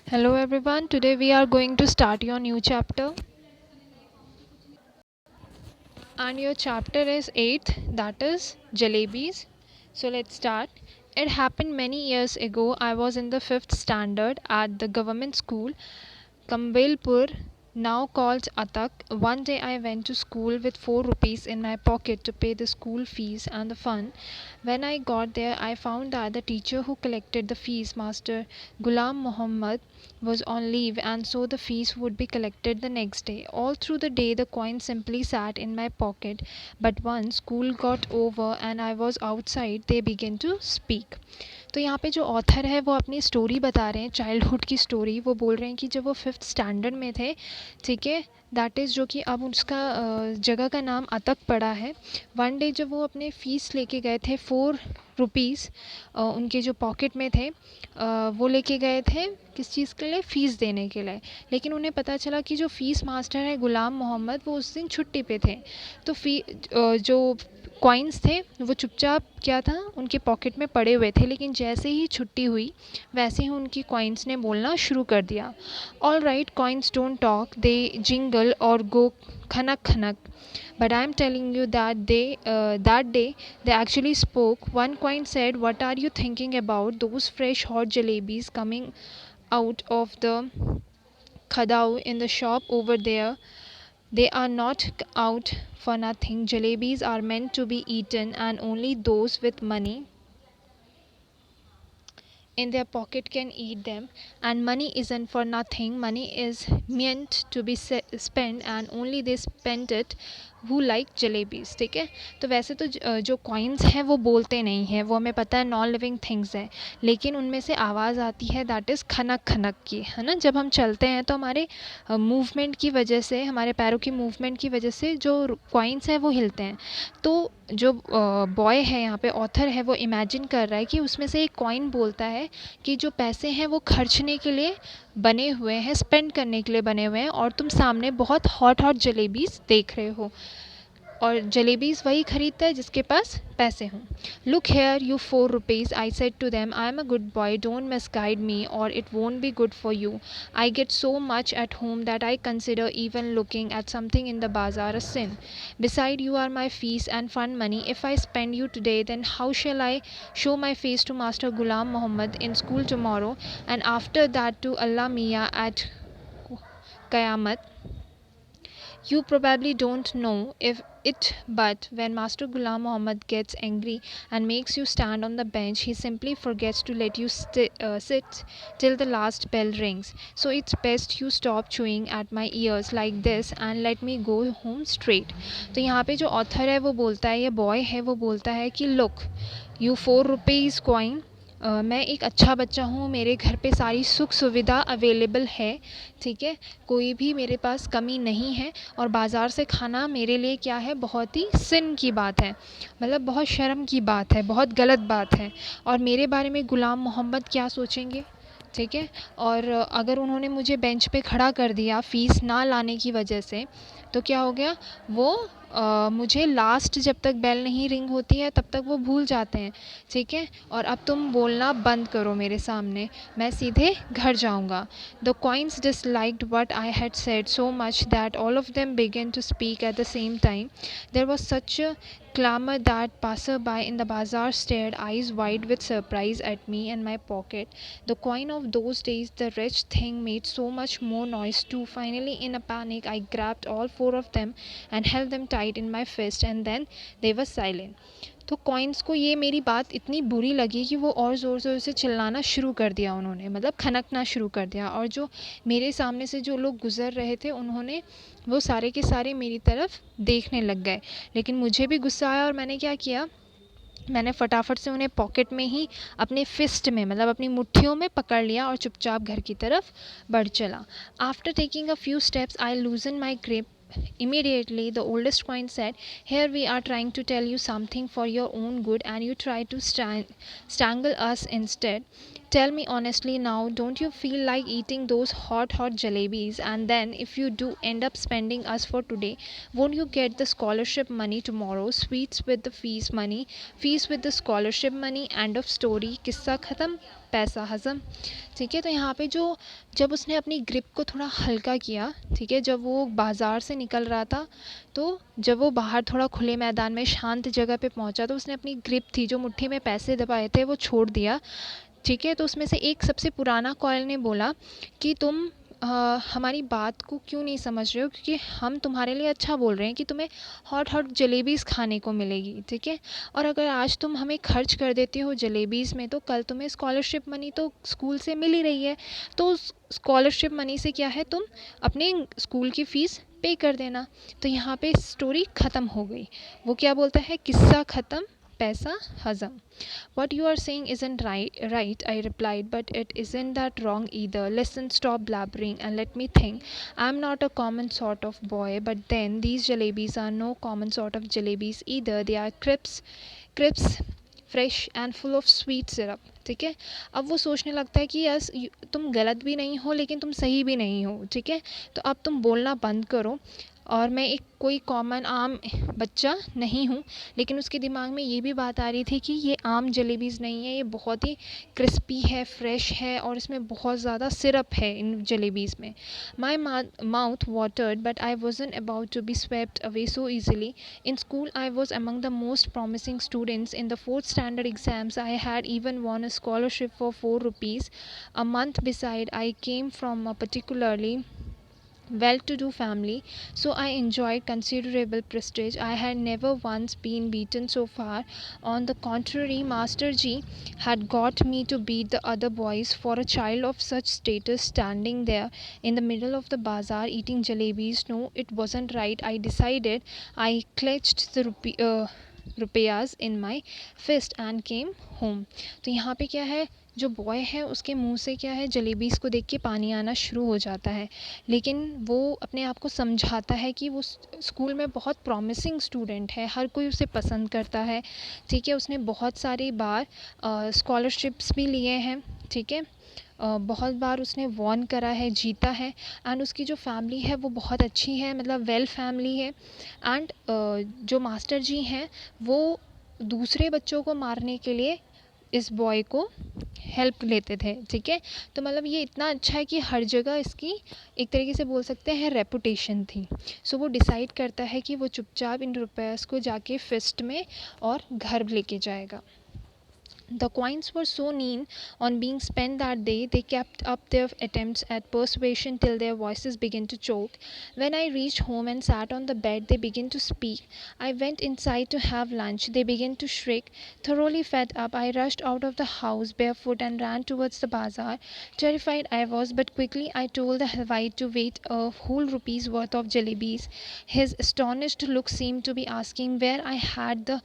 Hello everyone, today we are going to start your new chapter and your chapter is 8th, that is Jalebis. So let's start. It happened many years ago. I was in the 5th standard at the government school Kambelpur, now called Atak. One day I went to school with 4 rupees in my pocket to pay the school fees and the fun. When I got there, I found that the teacher who collected the fees, Master Ghulam Muhammad, was on leave, and so the fees would be collected the next day. All through the day, the coin simply sat in my pocket, but once school got over and I was outside, they began to speak. तो यहाँ पे जो author है वो अपनी story बता रहे हैं, चाइल्डहुड की स्टोरी. वो बोल रहे हैं कि जब वो 5th स्टैंडर्ड में थे, ठीक है, दैट इज़ जो कि अब उसका जगह का नाम अतक पड़ा है. वन डे जब वो अपने फ़ीस लेके गए थे 4 रुपीज़ उनके जो पॉकेट में थे, वो लेके गए थे किस चीज़ के लिए, फ़ीस देने के लिए. लेकिन उन्हें पता चला कि जो फ़ीस मास्टर है गुलाम मोहम्मद, वो उस दिन छुट्टी पे थे. तो जो कॉइन्स थे वो चुपचाप क्या था उनके पॉकेट में पड़े हुए थे. लेकिन जैसे ही छुट्टी हुई वैसे ही उनकी कॉइन्स ने बोलना शुरू कर दिया. All right, coins don't talk, they jingle और गो खनक खनक. But I'm telling you that that day they actually spoke. One coin said, "What are you thinking about? Those fresh hot jalebis coming out of the khadao in the shop over there. They are not out for nothing. Jalebis are meant to be eaten, and only those with money in their pocket can eat them. And money isn't for nothing. Money is meant to be spent, and only they spend it who like jalebis." ठीक है. तो वैसे तो जो coins हैं वो बोलते नहीं हैं, वो हमें पता है नॉन लिविंग थिंग्स हैं. लेकिन उनमें से आवाज़ आती है दैट इज़ खनक खनक की, है ना. जब हम चलते हैं तो हमारे मूवमेंट की वजह से, हमारे पैरों की मूवमेंट की वजह से जो कॉइन्स हैं वो हिलते हैं. तो जो बॉय है यहाँ पे, ऑथर है, वो इमेजिन कर रहा है कि उसमें से एक कॉइन बोलता है कि जो पैसे हैं वो खर्चने के लिए बने हुए हैं, स्पेंड करने के लिए बने हुए हैं, और तुम सामने बहुत हॉट हॉट जलेबीज देख रहे हो, और जलेबीज़ वही खरीदता है जिसके पास पैसे हों. Look here you 4 rupees, I said to them, I am a good boy, don't misguide me और it won't be good for you. I get so much at home that I consider even looking at something in the bazaar a sin. Beside, you are my fees and fun money. If I spend you today, then how shall I show my face to Master Ghulam Muhammad in school tomorrow, and after that to Allah Mia at Qayamat? You probably don't know if it, but when Master Ghulam Muhammad gets angry and makes you stand on the bench, he simply forgets to let you sit till the last bell rings. So it's best you stop chewing at my ears like this and let me go home straight. तो यहाँ पे जो author है वो बोलता है, ये boy है वो बोलता है कि लुक यू 4 रुपीज़ कॉइन, मैं एक अच्छा बच्चा हूँ, मेरे घर पे सारी सुख सुविधा अवेलेबल है, ठीक है, कोई भी मेरे पास कमी नहीं है, और बाज़ार से खाना मेरे लिए क्या है, बहुत ही सिन की बात है, मतलब बहुत शर्म की बात है, बहुत गलत बात है. और मेरे बारे में गुलाम मोहम्मद क्या सोचेंगे, ठीक है. और अगर उन्होंने मुझे बेंच पे खड़ा कर दिया फ़ीस ना लाने की वजह से, तो क्या हो गया, वो मुझे लास्ट जब तक बेल नहीं रिंग होती है तब तक वो भूल जाते हैं, ठीक है. और अब तुम बोलना बंद करो मेरे सामने, मैं सीधे घर जाऊंगा. The coins disliked what I had said so much that all of them began to speak at the same time. There was such a clamor that passer-by in the bazaar stared eyes wide with surprise at me and my pocket. The coin of those days, the wretched thing made so much more noise too. Finally, in a panic, I grabbed all 4 of them and held them tight in my fist, and then they were silent. तो coins को ये मेरी बात इतनी बुरी लगी कि वो और ज़ोर ज़ोर से चिल्लाना शुरू कर दिया उन्होंने, मतलब खनकना शुरू कर दिया. और जो मेरे सामने से जो लोग गुज़र रहे थे उन्होंने वो सारे के सारे मेरी तरफ देखने लग गए. लेकिन मुझे भी गुस्सा आया और मैंने क्या किया, मैंने फटाफट से उन्हें पॉकेट में ही अपने फिस्ट में, मतलब अपनी मुट्ठियों में पकड़ लिया और चुपचाप घर की तरफ बढ़ चला. After taking a few steps I लूजन my grip. Immediately, the oldest coin said, "Here we are trying to tell you something for your own good, and you try to strangle us instead. Tell me honestly now, don't you feel like eating those hot jalebis? And then, if you do end up spending us for today, won't you get the scholarship money tomorrow? Sweets with the fees with the scholarship money, end of story, किस्सा ख़त्म, पैसा हज़म। ठीक है, तो यहाँ पे जो जब उसने अपनी ग्रिप को थोड़ा हल्का किया, ठीक है, जब वो बाज़ार से निकल रहा था, तो जब वो बाहर थोड़ा खुले मैदान में शांत जगह पे पहुंचा, तो उसने अपनी ग्रिप थी, जो मुट्ठी में पैसे दबाए थे, वो छोड़ दिया। ठीक है, तो उसमें से एक सबसे पुराना कॉयल ने बोला कि तुम हमारी बात को क्यों नहीं समझ रहे हो, क्योंकि हम तुम्हारे लिए अच्छा बोल रहे हैं कि तुम्हें हॉट जलेबीज़ खाने को मिलेगी, ठीक है, और अगर आज तुम हमें खर्च कर देती हो जलेबीज़ में, तो कल तुम्हें स्कॉलरशिप मनी तो स्कूल से मिल ही रही है, तो उस स्कॉलरशिप मनी से क्या है, तुम अपने स्कूल की फ़ीस पे कर देना। तो यहाँ पे स्टोरी ख़त्म हो गई। वो क्या बोलता है, किस्सा ख़त्म, पैसा हज़म। What you are saying isn't right, I replied, but it isn't that wrong either. Listen, stop blabbering and let me think. I'm not a common sort of boy, but then these jalebis are no common sort of jalebis either. They are crisp, fresh and full of sweet syrup. ठीक है, अब वो सोचने लगता है कि yes, तुम गलत भी नहीं हो लेकिन तुम सही भी नहीं हो, ठीक है, तो अब तुम बोलना बंद करो, और मैं एक कोई कॉमन आम बच्चा नहीं हूँ। लेकिन उसके दिमाग में ये भी बात आ रही थी कि ये आम जलेबीज़ नहीं है, ये बहुत ही क्रिस्पी है, फ्रेश है, और इसमें बहुत ज़्यादा सिरप है इन जलेबीज़ में। My mouth watered, but I wasn't about to be swept away so easily. In school I was among the most promising students. In the fourth standard exams, I had even won a scholarship for 4 rupees a month. Beside, I came from a particularly well-to-do family, so I enjoyed considerable prestige. I had never once been beaten so far. On the contrary, Master G had got me to beat the other boys. For a child of such status standing there in the middle of the bazaar eating jalebis, no, it wasn't right, I decided. I clutched the rupayas in my fist and came home. तो यहाँ पे क्या है, जो boy है उसके मुंह से क्या है, जलेबीज़ को देख के पानी आना शुरू हो जाता है, लेकिन वो अपने आप को समझाता है कि वो स्कूल में बहुत प्रॉमिसिंग स्टूडेंट है, हर कोई उसे पसंद करता है, ठीक है, उसने बहुत सारी बार स्कॉलरशिप्स भी लिए हैं, ठीक है, बहुत बार उसने वॉन करा है, जीता है, एंड उसकी जो फैमिली है वो बहुत अच्छी है, मतलब वेल फैमिली है, एंड जो मास्टर जी हैं वो दूसरे बच्चों को मारने के लिए इस बॉय को हेल्प लेते थे, ठीक है, तो मतलब ये इतना अच्छा है कि हर जगह इसकी एक तरीके से बोल सकते हैं रेपुटेशन थी। सो वो डिसाइड करता है कि वो चुपचाप इन रुपये को जाके फिस्ट में और घर लेके जाएगा। The coins were so keen on being spent that day, they kept up their attempts at persuasion till their voices began to choke. When I reached home and sat on the bed, they began to speak. I went inside to have lunch. They began to shriek. Thoroughly fed up, I rushed out of the house barefoot and ran towards the bazaar. Terrified I was, but quickly I told the halwai to wait a whole rupee's worth of jalebis. His astonished look seemed to be asking where I had the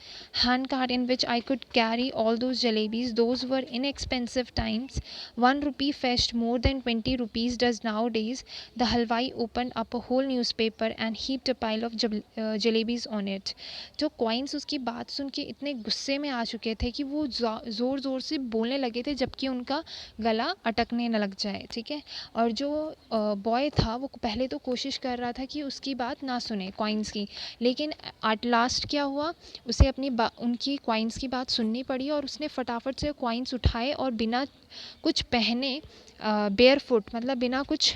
handcart in which I could carry all those jalebis. Those were inexpensive times. 1 rupee fetched more than 20 rupees does nowadays. The halwai opened up a whole newspaper and heaped a pile of jalebis on it. जो coins उसकी बात सुन के इतने गुस्से में आ चुके थे कि वो ज़ोर ज़ोर से बोलने लगे थे, जबकि उनका गला अटकने न लग जाए, ठीक है, और जो बॉय था वो पहले तो कोशिश कर रहा था कि उसकी बात ना सुने कॉइन्स की, लेकिन एट लास्ट क्या हुआ, उसे अपनी उनकी कॉइन्स की बात सुननी पड़ी, और उसने फटाफट से कॉइन्स उठाए और बिना कुछ पहने, बेयर फुट मतलब बिना कुछ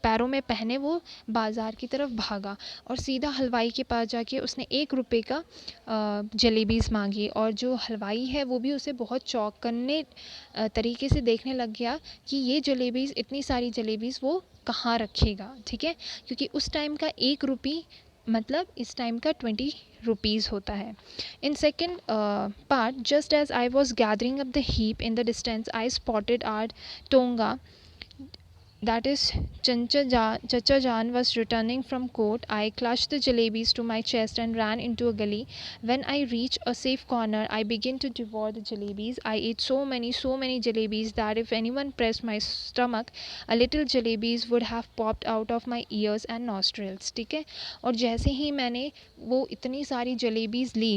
पैरों में पहने, वो बाज़ार की तरफ भागा और सीधा हलवाई के पास जाके उसने 1 रुपये का जलेबीज़ मांगी, और जो हलवाई है वो भी उसे बहुत चौंकने तरीके से देखने लग गया कि ये जलेबीज़, इतनी सारी जलेबीज़ वो कहाँ रखेगा, ठीक है, क्योंकि उस टाइम का 1 रुपये मतलब इस टाइम का 20 रुपीज़ होता है। In second part, just as I was gathering up the heap in the distance, I spotted our tonga, that is Chacha Jan, was returning from court. I clutched the jalebis to my chest and ran into a gully. When I reached a safe corner, I began to devour the jalebis. I ate so many jalebis that if anyone pressed my stomach, a little jalebis would have popped out of my ears and nostrils. ठीक है, और जैसे ही मैंने वो इतनी सारी जलेबीज़ ली,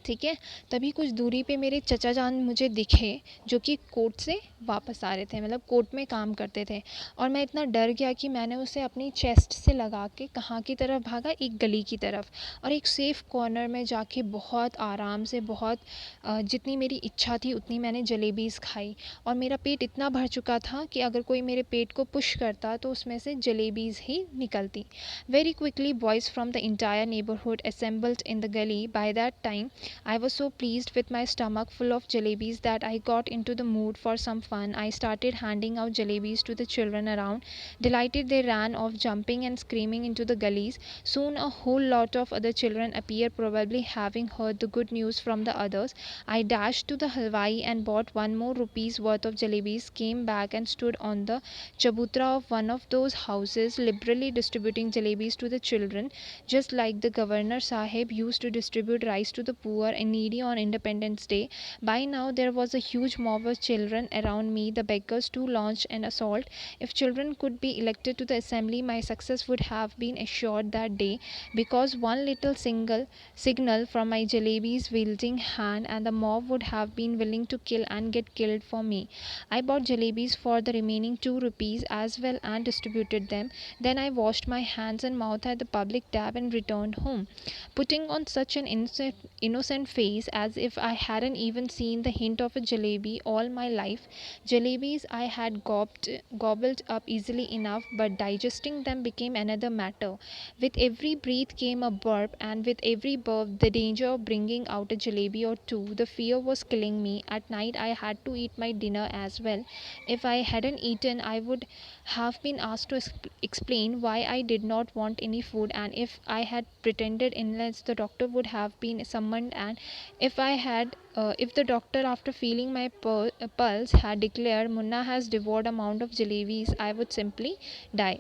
ठीक है। तभी कुछ दूरी पे मेरे चचा जान मुझे दिखे, जो कि कोर्ट से वापस आ रहे थे, मतलब कोर्ट में काम करते थे। और मैं इतना डर गया कि मैंने उसे अपनी चेस्ट से लगा के कहाँ की तरफ भागा, एक गली की तरफ, और एक सेफ़ कॉर्नर में जाके बहुत आराम से, बहुत जितनी मेरी इच्छा थी उतनी मैंने जलेबीज़ खाई। और मेरा पेट इतना भर चुका था कि अगर कोई मेरे पेट को पुश करता तो उसमें से जलेबीज़ ही निकलती। Very quickly boys from the entire neighbourhood assembled in the gully. By that time I was so pleased with my stomach full of jalebis that I got into the mood for some fun. I started handing out jalebis to the children around. Delighted, they ran off, jumping and screaming into the gullies. Soon a whole lot of other children appeared, probably having heard the good news from the others. I dashed to the halwai and bought one more rupees worth of jalebis, came back and stood on the chabutra of one of those houses, liberally distributing jalebis to the children, just like the Governor Sahib used to distribute rice to the poor and needy on Independence Day. By now there was a huge mob of children around me, the beggars to launch an assault. If children could be elected to the assembly, my success would have been assured that day, because one little single signal from my jalebis wielding hand and the mob would have been willing to kill and get killed for me. I bought jalebis for the remaining 2 rupees as well and distributed them. Then I washed my hands and mouth at the public tap and returned home, putting on such an innocent face as if I hadn't even seen the hint of a jalebi all my life. Jalebis I had gobbled up easily enough, but digesting them became another matter. With every breath came a burp, and with every burp the danger of bringing out a jalebi or two. The fear was killing me. At night I had to eat my dinner as well. If I hadn't eaten, I would have been asked to explain why I did not want any food, and if I had pretended illness, the doctor would have been summoned, and if the doctor, after feeling my pulse, had declared Munna has devoured amount of jalebis, I would simply die.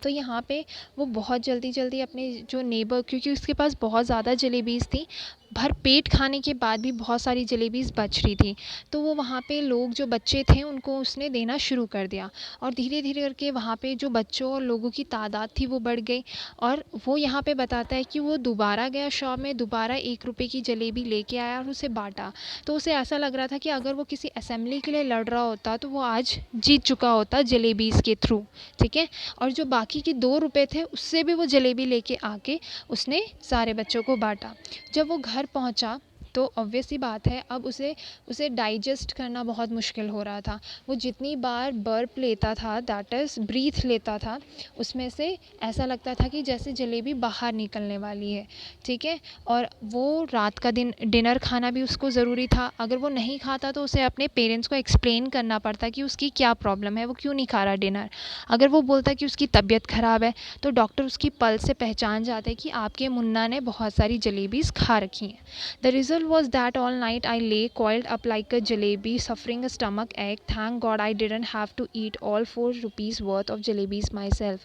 तो यहाँ पे वो बहुत जल्दी जल्दी अपने जो neighbour, क्योंकि उसके पास बहुत ज़्यादा जलेबीज़ थी, भर पेट खाने के बाद भी बहुत सारी जलेबीज़ बच रही थी, तो वो वहाँ पे लोग जो बच्चे थे उनको उसने देना शुरू कर दिया। और धीरे धीरे करके वहाँ पे जो बच्चों और लोगों की तादाद थी वो बढ़ गई। और वो यहाँ पे बताता है कि वो दोबारा गया शॉप में, दोबारा 1 रुपए की जलेबी लेके आया और उसे बांटा। तो उसे ऐसा लग रहा था कि अगर वो किसी असेंबली के लिए लड़ रहा होता तो वो आज जीत चुका होता जलेबीज़ के थ्रू। ठीक है। और जो बाकी के 2 रुपए थे उससे भी वो जलेबी लेके आके उसने सारे बच्चों को बांटा। जब वो घर पहुंचा तो ऑब्वियस सी बात है, अब उसे उसे डाइजेस्ट करना बहुत मुश्किल हो रहा था। वो जितनी बार बर्प लेता था, दैट इज़ ब्रीथ लेता था, उसमें से ऐसा लगता था कि जैसे जलेबी बाहर निकलने वाली है। ठीक है। और वो रात का डिनर खाना भी उसको ज़रूरी था। अगर वो नहीं खाता तो उसे अपने पेरेंट्स को एक्सप्लेन करना पड़ता कि उसकी क्या प्रॉब्लम है, वो क्यों नहीं खा रहा डिनर। अगर वो बोलता कि उसकी तबीयत ख़राब है तो डॉक्टर उसकी पल्स से पहचान जाते कि आपके मुन्ना ने बहुत सारी जलेबीज़ खा रखी हैं। The result was that all night I lay coiled up like a jalebi, suffering a stomach ache. Thank God I didn't have to eat all 4 rupees worth of jalebis myself.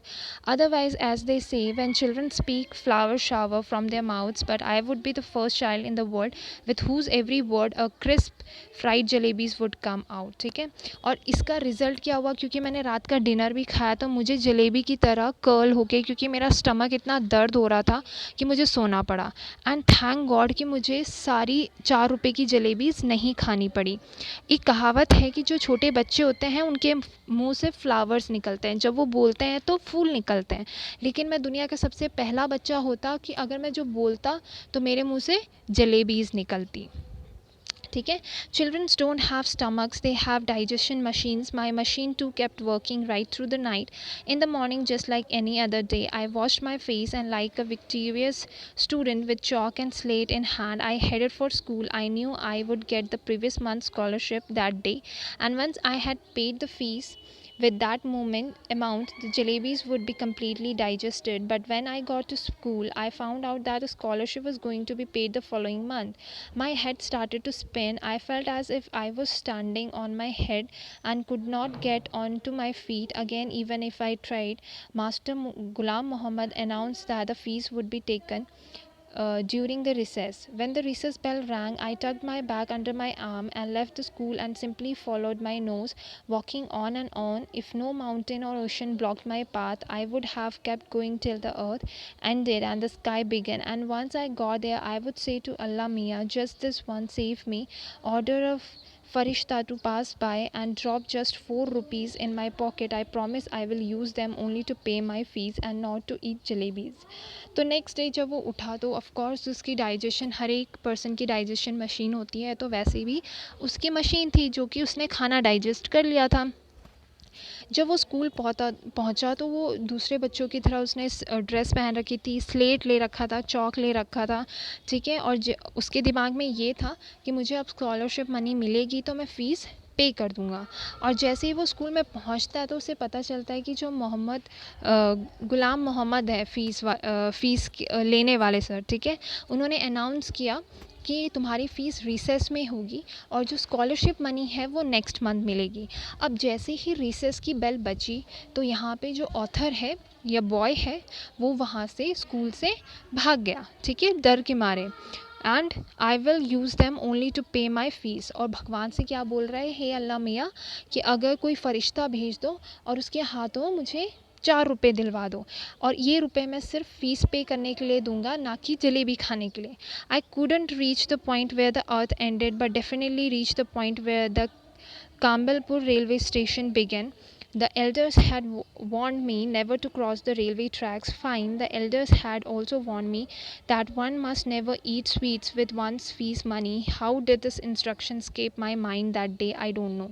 Otherwise, as they say, when children speak, flowers shower from their mouths. But I would be the first child in the world with whose every word a crisp fried jalebis would come out. ठीक है। और इसका result क्या हुआ, क्योंकि मैंने रात का डिनर भी खाया तो मुझे जलेबी की तरह कर्ल हो गई, क्योंकि मेरा स्टमक इतना दर्द हो रहा था कि मुझे सोना पड़ा। एंड थैंक गॉड कि मुझे सारी 4 रुपए की जलेबीज़ नहीं खानी पड़ी। एक कहावत है कि जो छोटे बच्चे होते हैं उनके मुंह से फ्लावर्स निकलते हैं, जब वो बोलते हैं तो फूल निकलते हैं। लेकिन मैं दुनिया का सबसे पहला बच्चा होता कि अगर मैं जो बोलता तो मेरे मुंह से जलेबीज़ निकलती। ठीक है। Children don't have stomachs, they have digestion machines. My machine too kept working right through the night. In the morning, just like any other day, I washed my face and, like a victorious student with chalk and slate in hand, I headed for school. I knew I would get the previous month's scholarship that day, and once I had paid the fees with that amount, the jalebis would be completely digested. But when I got to school, I found out that the scholarship was going to be paid the following month. My head started to spin. I felt as if I was standing on my head and could not get onto my feet again, even if I tried. Master Ghulam Muhammad announced that the fees would be taken during the recess. When the recess bell rang, I tucked my bag under my arm and left the school and simply followed my nose, walking on and on. If no mountain or ocean blocked my path, I would have kept going till the earth ended and the sky began. And once I got there, I would say to Allah Mia, just this one, save me. Order of Farishta to pass by and drop just 4 rupees in my pocket. I promise I will use them only to pay my fees and not to eat jalebis. तो next day जब वो उठा तो of course उसकी digestion, हर एक person की digestion machine होती है, तो वैसे भी उसकी मशीन थी जो कि उसने खाना डाइजेस्ट कर लिया था। जब वो स्कूल पहुंचा तो वो दूसरे बच्चों की तरह उसने ड्रेस पहन रखी थी, स्लेट ले रखा था, चॉक ले रखा था, ठीक है। और उसके दिमाग में ये था कि मुझे अब स्कॉलरशिप मनी मिलेगी तो मैं फ़ीस पे कर दूंगा। और जैसे ही वो स्कूल में पहुंचता है तो उसे पता चलता है कि जो गुलाम मोहम्मद है, फ़ीस लेने वाले सर, ठीक है, उन्होंने अनाउंस किया कि तुम्हारी फ़ीस रिसेस में होगी और जो स्कॉलरशिप मनी है वो नेक्स्ट मंथ मिलेगी। अब जैसे ही रिसेस की बेल बजी तो यहाँ पे जो ऑथर है या बॉय है वो वहाँ से स्कूल से भाग गया, ठीक है, डर के मारे। And I will use them only to pay my fees. और भगवान से क्या बोल रहा है, हे अल्लाह मियाँ, कि अगर कोई फ़रिश्ता भेज दो और उसके हाथों मुझे 4 रुपए दिलवा दो, और ये रुपए मैं सिर्फ फ़ीस पे करने के लिए दूंगा, ना कि जलेबी खाने के लिए। आई couldn't reach the point where the earth ended, but definitely reached the point where the Kambalpur railway station began. The elders had warned me never to cross the railway tracks. Fine, the elders had also warned me that one must never eat sweets with one's fees money. How did this instruction escape my mind that day? I don't know.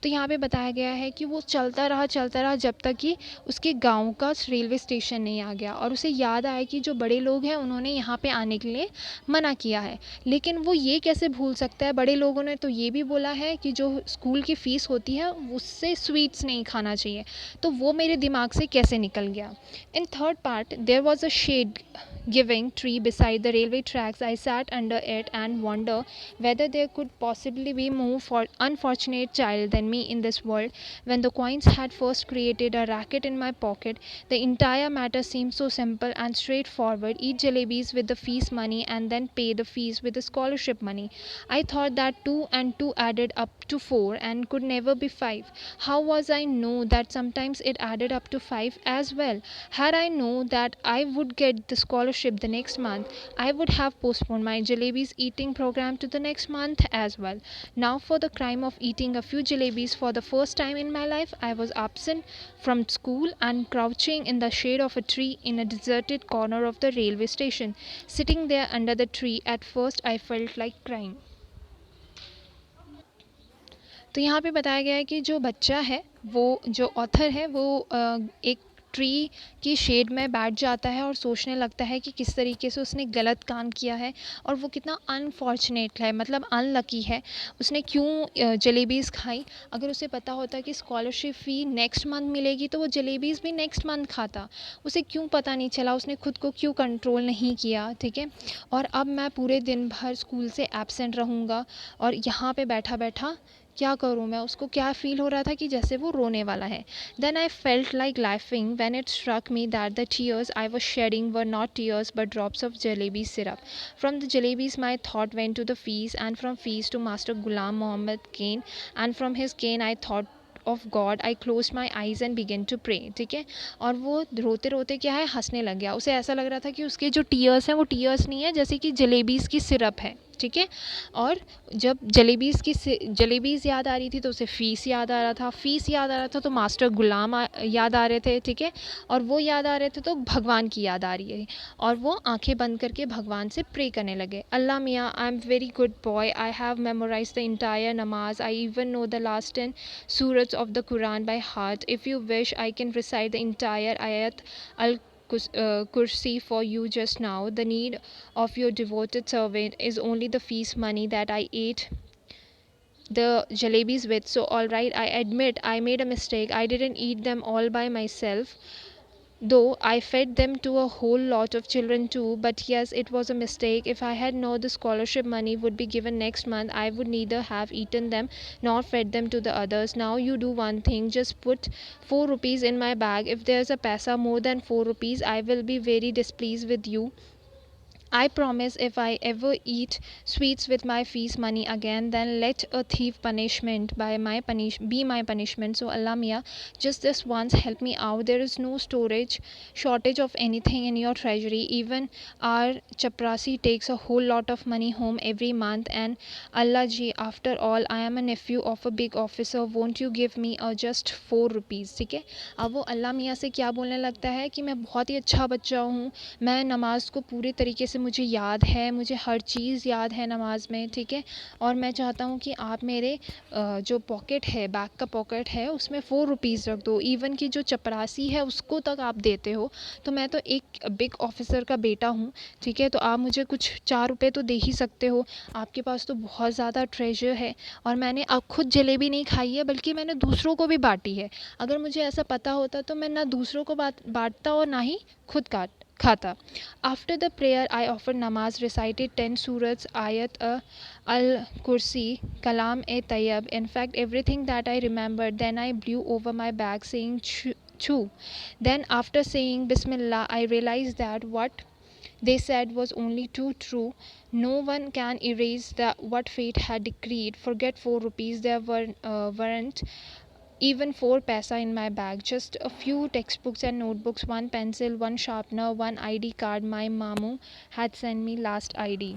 तो यहाँ पे बताया गया है कि वो चलता रहा जब तक कि उसके गांव का रेलवे स्टेशन नहीं आ गया और उसे याद आया कि जो बड़े लोग हैं उन्होंने यहाँ पे आने के लिए मना किया है। लेकिन वो ये कैसे भूल सकता है, बड़े लोगों ने तो ये भी बोला है कि जो स्कूल की फ़ीस होती है उससे स्वीट्स नहीं खाना चाहिए, तो वो मेरे दिमाग से कैसे निकल गया। In third part, there was a shade giving tree beside the railway tracks. I sat under it and wondered whether there could possibly be more unfortunate child than me in this world. When the coins had first created a racket in my pocket, the entire matter seemed so simple and straightforward. Eat jalebis with the fees money and then pay the fees with the scholarship money. I thought that 2 and 2 added up to 4 and could never be 5. How was I know that sometimes it added up to 5 as well? Had I known that I would get the scholarship the next month, I would have postponed my jalebis eating program to the next month as well. Now for the crime of eating a few jalebis for the first time in my life, I was absent from school and crouching in the shade of a tree in a deserted corner of the railway station. Sitting there under the tree, at first I felt like crying. तो यहाँ पे बताया गया है कि जो बच्चा है, वो जो ऑथर है वो एक ट्री की शेड में बैठ जाता है और सोचने लगता है कि किस तरीके से उसने गलत काम किया है और वो कितना अनफॉर्चुनेट है, मतलब अनलकी है, उसने क्यों जलेबीज़ खाई। अगर उसे पता होता कि स्कॉलरशिप फ़ी नेक्स्ट मंथ मिलेगी तो वो जलेबीज़ भी नेक्स्ट मंथ खाता, उसे क्यों पता नहीं चला, उसने खुद को क्यों कंट्रोल नहीं किया, ठीक है। और अब मैं पूरे दिन भर स्कूल से एब्सेंट रहूँगा और यहाँ पे बैठा बैठा क्या करूँ मैं, उसको क्या फ़ील हो रहा था कि जैसे वो रोने वाला है। Then I felt like laughing when it struck me that the tears I was shedding were not tears but drops of jalebi syrup. From the jalebis my thought went to the fees and from fees to master Ghulam Mohammad cane and from his cane I thought of God. I close my eyes and begin to pray, ठीक है। और वो रोते रोते क्या है, हंसने लग गया। उसे ऐसा लग रहा था कि उसके जो टीयर्स हैं वो टीयर्स नहीं है, जैसे कि जलेबीज़ की सिरप है, ठीक है। और जब जलेबीज़ याद आ रही थी तो उसे फ़ीस याद आ रहा था, फ़ीस याद आ रहा था तो मास्टर गुलाम याद आ रहे थे, ठीक है। और वो याद आ रहे थे तो भगवान की याद आ रही है और वो आंखें बंद करके भगवान से प्रे करने लगे। Allah Miyan, I am very good boy, I have memorise the entire namaz, I even know the last 10 surahs of the Quran by heart. If you wish, I can recite the entire ayat al Kursi for you just now. The need of your devoted servant is only the feast money that I ate the jalebis with. So alright, I admit I made a mistake. I didn't eat them all by myself, though I fed them to a whole lot of children too. But yes, it was a mistake. If I had known the scholarship money would be given next month, I would neither have eaten them nor fed them to the others. Now you do one thing, just put 4 rupees in my bag. If there's a paisa more than 4 rupees, I will be very displeased with you. I promise if I ever eat sweets with my feast money again, then let a thief punishment be my punishment. So Allah Mia, just this once help me out. There is no storage shortage of anything in your treasury. Even our chaprasi takes a whole lot of money home every month. And Allah ji, after all, I am a nephew of a big officer. Won't you give me just 4 rupees? ठीक है. अब वो अल्लाह मियाँ से क्या बोलने लगता है कि मैं बहुत ही अच्छा बच्चा हूँ, मैं नमाज़ को पूरे तरीके से मुझे याद है, मुझे हर चीज़ याद है नमाज़ में, ठीक है. और मैं चाहता हूँ कि आप मेरे जो पॉकेट है, बैग का पॉकेट है, उसमें 4 रुपीज़ रख दो. इवन कि जो चपरासी है उसको तक आप देते हो, तो मैं तो एक बिग ऑफिसर का बेटा हूँ, ठीक है. तो आप मुझे कुछ 4 रुपये तो दे ही सकते हो. आपके पास तो बहुत ज़्यादा ट्रेजर है, और मैंने अब खुद जलेबी नहीं खाई है, बल्कि मैंने दूसरों को भी बांटी है. अगर मुझे ऐसा पता होता तो मैं ना दूसरों को बांटता और ना ही खुद खाता. After the prayer, I offered namaz, recited 10 surahs, ayat, al-Kursi, kalam-e-tayyib, in fact everything that I remembered. Then I blew over my bag saying choo. Then after saying Bismillah, I realized that what they said was only too true. No one can erase what fate had decreed. Forget 4 rupees, there weren't even 4 paisa in my bag, just a few textbooks and notebooks, one pencil, one sharpener, one ID card my mamu had sent me last ID.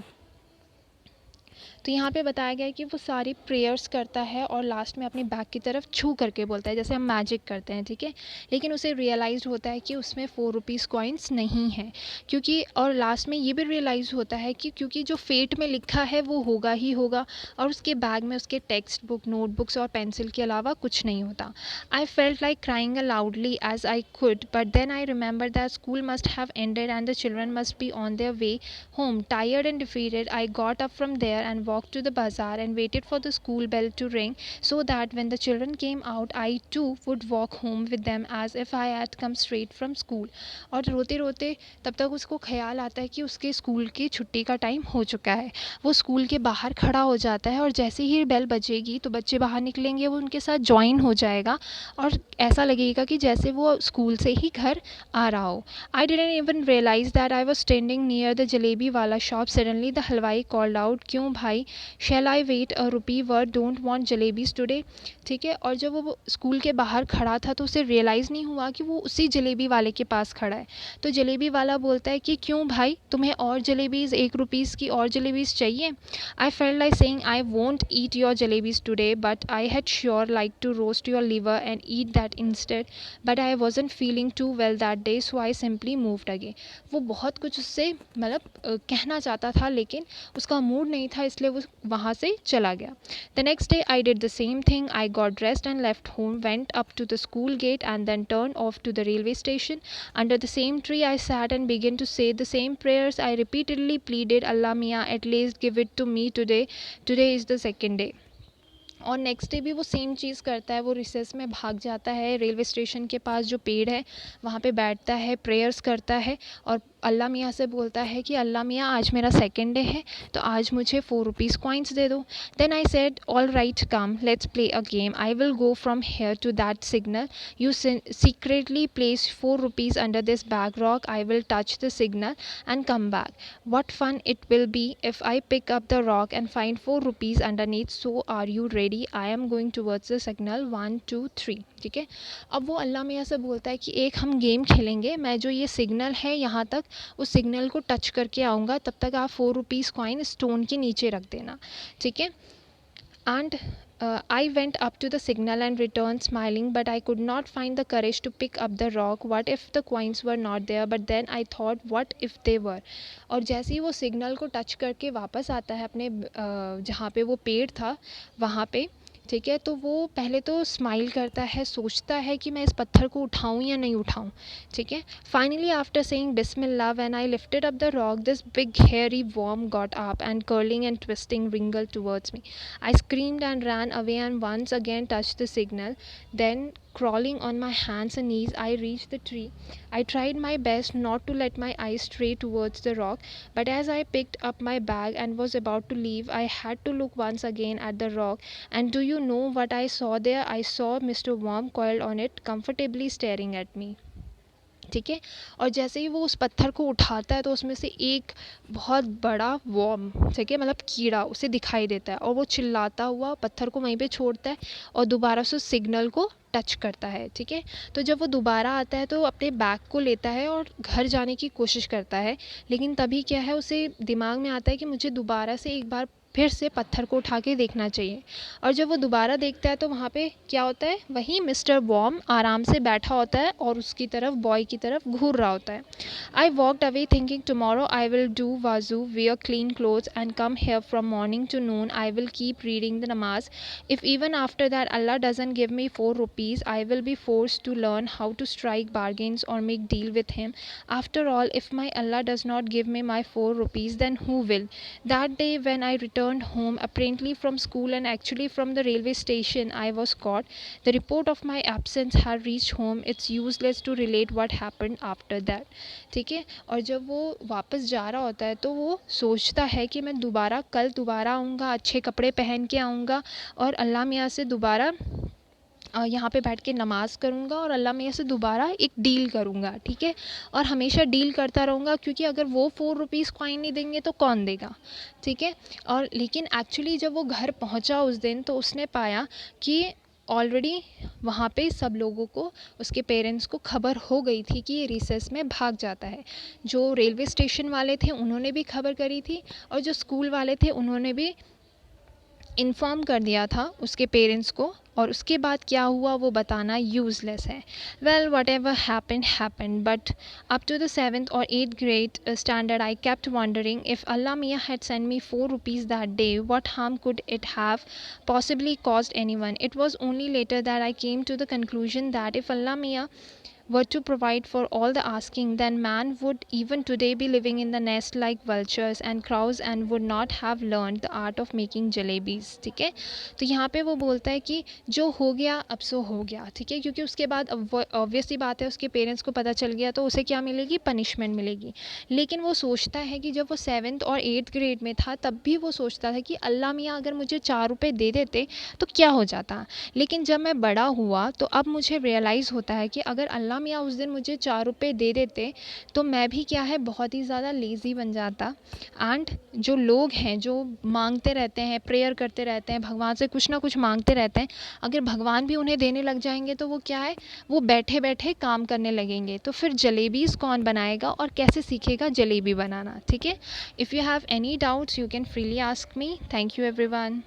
तो यहाँ पे बताया गया है कि वो सारी prayers करता है और लास्ट में अपनी बैग की तरफ छू करके बोलता है, जैसे हम मैजिक करते हैं, ठीक है. लेकिन उसे रियलाइज़ होता है कि उसमें 4 रुपीज़ कॉइन्स नहीं है, क्योंकि और लास्ट में ये भी रियलाइज़ होता है कि क्योंकि जो फेट में लिखा है वो होगा ही होगा, और उसके बैग में उसके टेक्स्ट बुक, नोटबुक्स और पेंसिल के अलावा कुछ नहीं होता. I felt like crying loudly as I could, but then I remember that school must have ended and the children must be on their way home. Tired and defeated, I got up from there and walked to the bazaar and waited for the school bell to ring, so that when the children came out, I too would walk home with them as if I had come straight from school. और रोते रोते तब तक उसको ख्याल आता है कि उसके स्कूल की छुट्टी का टाइम हो चुका है. वो स्कूल के बाहर खड़ा हो जाता है, और जैसे ही बेल बजेगी तो बच्चे बाहर निकलेंगे, वो उनके साथ ज्वाइन हो जाएगा, और ऐसा लगेगा कि जैसे वो स्कूल से ही घर आ रहा हो. I didn't even realize that I was standing near the jalebi wala shop. Suddenly the halwai called out, क्यों भाई, shall I wait a rupee word, don't want jalebis today. ठीक है. और जब वो स्कूल के बाहर खड़ा था तो उसे रियलाइज़ नहीं हुआ कि वो उसी जलेबी वाले के पास खड़ा है. तो जलेबी वाला बोलता है कि क्यों भाई, तुम्हें और जलेबीज़ 1 रुपीज़ की और जलेबीज़ चाहिए. I felt like saying I won't eat your jalebis today, but I had sure liked to roast your liver and eat that instead. But I wasn't feeling too well that day, so I simply moved again. वो बहुत कुछ उससे मतलब कहना चाहता था, लेकिन उसका मूड नहीं था, इसलिए वो वहाँ से चला गया. The next day I did the same thing. I got dressed and left home, went up to the school gate and then turned off to the railway station. Under the same tree I sat and began to say the same prayers. I repeatedly pleaded, Allah Mia, at least give it to me today. Today is the second day. और next day भी वो same चीज़ करता है. वो recess में भाग जाता है, रेलवे स्टेशन के पास जो पेड़ है वहाँ पे बैठता है, प्रेयर्स करता है, और अल्लाह मियाँ से बोलता है कि अल्लाह मियाँ, आज मेरा सेकंड डे है, तो आज मुझे 4 रुपीज़ कॉइन्स दे दो. Then I said, all right, come let's play a game. I will go from here to that signal. You secretly place 4 rupees under this bag rock. I will touch the signal and come back. What fun it will be if I pick up the rock and find 4 rupees underneath. So are you ready? I am going towards the signal. 1 2 3. ठीक है. अब वो अल्लाह मियाँ से बोलता है कि एक हम गेम खेलेंगे, मैं जो ये सिग्नल है यहाँ तक उस सिग्नल को टच करके आऊँगा, तब तक आप 4 रुपीज़ कॉइन स्टोन के नीचे रख देना. ठीक है. And I went up to the signal and returned smiling, but I could not find the courage to pick up the rock. What if the coins were not there? But then I thought, what if they were? और जैसे ही वो signal को touch करके वापस आता है अपने जहाँ पे वो पेड़ था वहाँ पे, ठीक है, तो वो पहले तो स्माइल करता है, सोचता है कि मैं इस पत्थर को उठाऊं या नहीं उठाऊं. ठीक है. Finally after saying Bismillah, when I lifted up the rock, this big hairy worm got up and curling and twisting wriggled towards me. I screamed and ran away and once again touched the signal. Then crawling on my hands and knees, I reached the tree. I tried my best not to let my eyes stray towards the rock, but as I picked up my bag and was about to leave, I had to look once again at the rock. And do you know what I saw there? I saw Mr. Worm coiled on it, comfortably staring at me. ठीक है। और जैसे ही वो उस पत्थर को उठाता है तो उसमें से एक बहुत बड़ा वर्म, ठीक है, मतलब कीड़ा उसे दिखाई देता है, और वो चिल्लाता हुआ पत्थर को वहीं पे छोड़ता है और दोबारा से उस सिग्नल को टच करता है, ठीक है। तो जब वो दोबारा आता है तो अपने बैग को लेता है और घर जाने की कोशिश करता है, लेकिन तभी क्या है, उसे दिमाग में आता है कि मुझे दोबारा से एक बार फिर से पत्थर को उठा के देखना चाहिए। और जब वो दोबारा देखता है तो वहाँ पे क्या होता है, वहीं मिस्टर वॉर्म आराम से बैठा होता है और उसकी तरफ, बॉय की तरफ घूर रहा होता है। I walked away thinking tomorrow I will do वाजू, wear clean clothes and come here from morning to noon. I will keep reading the namaz. If even after that Allah doesn't give me 4 rupees, I will be forced to learn how to strike bargains or make deal with him. After all, if my Allah does not give me my 4 rupees, then who will? That day when I returned home, apparently from school and actually from the railway station, I was caught. The report of my absence had reached home. It's useless to relate what happened after that. ठीक है। और जब वो वापस जा रहा होता है तो वो सोचता है कि मैं कल दोबारा आऊँगा, अच्छे कपड़े पहन के आऊँगा और अल्लाह मियाँ से दोबारा यहाँ पे बैठ के नमाज़ करूँगा और अल्लाह मियाँ से दोबारा एक डील करूँगा, ठीक है। और हमेशा डील करता रहूँगा, क्योंकि अगर वो 4 रुपीज़ कॉइन नहीं देंगे तो कौन देगा, ठीक है। और लेकिन एक्चुअली जब वो घर पहुँचा उस दिन तो उसने पाया कि ऑलरेडी वहाँ पे सब लोगों को, उसके पेरेंट्स को खबर हो गई थी कि ये रिसेस में भाग जाता है। जो रेलवे स्टेशन वाले थे उन्होंने भी खबर करी थी और जो स्कूल वाले थे उन्होंने भी इन्फॉर्म कर दिया था उसके पेरेंट्स को, और उसके बाद क्या हुआ वो बताना यूज़लेस है। Well, whatever happened happened, but up to the 7th or 8th grade standard I kept wondering, if Allah Mia had sent me 4 rupees that day, what harm could it have possibly caused anyone? It was only later that I came to the conclusion that if Allah Mia were to provide for all the asking, then man would even today be living in the nest like vultures and crows and would not have learned the art of making jalebis, ठीक है। तो यहाँ पे वो बोलता है कि जो हो गया अब सो हो गया, ठीक है, क्योंकि उसके बाद ऑब्वियसली बात है उसके पेरेंट्स को पता चल गया तो उसे क्या मिलेगी, पनिशमेंट मिलेगी। लेकिन वो सोचता है कि जब वो 7th और 8th ग्रेड में था तब भी वो सोचता था कि अल्लाह मियाँ अगर मुझे 4 रुपये दे देते तो क्या हो जाता। लेकिन जब मैं बड़ा हुआ तो अब मुझे रियलाइज़ होता है कि अगर अल्लाह मियाँ उस दिन मुझे 4 रुपये दे देते तो मैं भी क्या है, बहुत ही ज़्यादा लेज़ी बन जाता। एंड जो लोग हैं जो मांगते रहते हैं, प्रेयर करते रहते हैं, भगवान से कुछ ना कुछ मांगते रहते हैं, अगर भगवान भी उन्हें देने लग जाएंगे तो वो क्या है, वो बैठे बैठे काम करने लगेंगे। तो फिर जलेबीज़ कौन बनाएगा और कैसे सीखेगा जलेबी बनाना, ठीक है। If you have any doubts you can freely ask me. Thank you everyone.